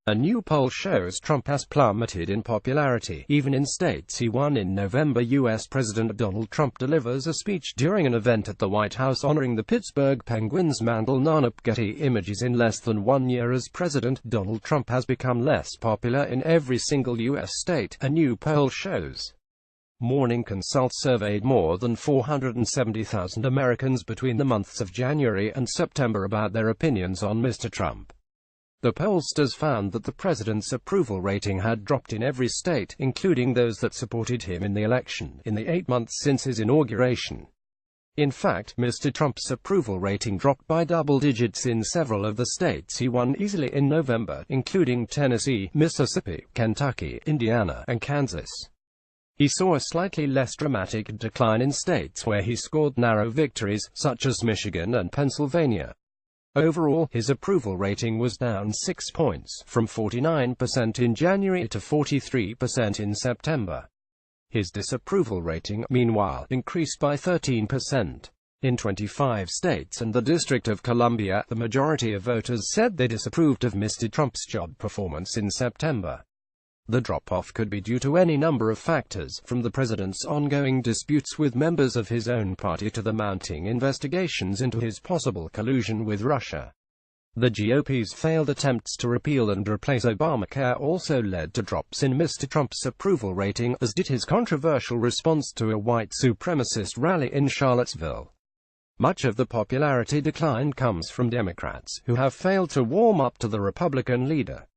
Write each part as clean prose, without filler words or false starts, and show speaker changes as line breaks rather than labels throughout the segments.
A new poll shows Trump has plummeted in popularity, even in states he won in November. U.S. President Donald Trump delivers a speech during an event at the White House honoring the Pittsburgh Penguins. Mandel Nanup Getty Images. In less than 1 year as president, Donald Trump has become less popular in every single U.S. state, a new poll shows. Morning Consult surveyed more than 470,000 Americans between the months of January and September about their opinions on Mr. Trump. The pollsters found that the president's approval rating had dropped in every state, including those that supported him in the election, in the 8 months since his inauguration. In fact, Mr. Trump's approval rating dropped by double digits in several of the states he won easily in November, including Tennessee, Mississippi, Kentucky, Indiana, and Kansas. He saw a slightly less dramatic decline in states where he scored narrow victories, such as Michigan and Pennsylvania. Overall, his approval rating was down 6 points, from 49% in January to 43% in September. His disapproval rating, meanwhile, increased by 13%. In 25 states and the District of Columbia, the majority of voters said they disapproved of Mr. Trump's job performance in September. The drop-off could be due to any number of factors, from the president's ongoing disputes with members of his own party to the mounting investigations into his possible collusion with Russia. The GOP's failed attempts to repeal and replace Obamacare also led to drops in Mr. Trump's approval rating, as did his controversial response to a white supremacist rally in Charlottesville. Much of the popularity decline comes from Democrats, who have failed to warm up to the Republican leader.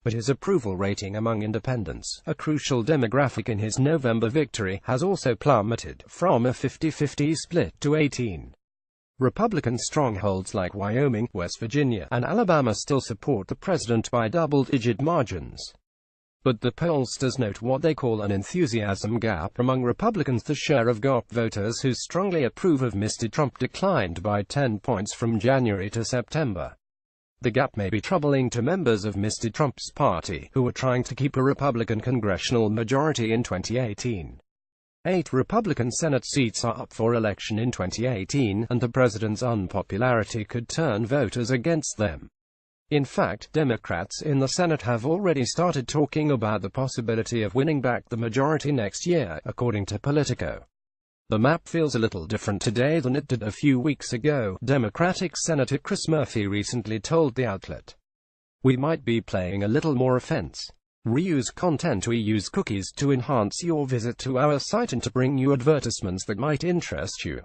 But his approval rating among independents, a crucial demographic in his November victory, has also plummeted, from a 50-50 split to 18. Republican strongholds like Wyoming, West Virginia, and Alabama still support the president by double-digit margins. But the pollsters note what they call an enthusiasm gap among Republicans. The share of GOP voters who strongly approve of Mr. Trump declined by 10 points from January to September. The gap may be troubling to members of Mr. Trump's party, who are trying to keep a Republican congressional majority in 2018. 8 Republican Senate seats are up for election in 2018, and the president's unpopularity could turn voters against them. In fact, Democrats in the Senate have already started talking about the possibility of winning back the majority next year, according to Politico. The map feels a little different today than it did a few weeks ago, Democratic Senator Chris Murphy recently told the outlet. We might be playing a little more offense. Reuse content. We use cookies to enhance your visit to our site and to bring you advertisements that might interest you.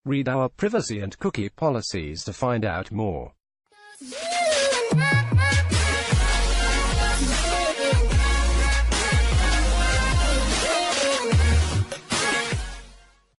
Read our privacy and cookie policies to find out more.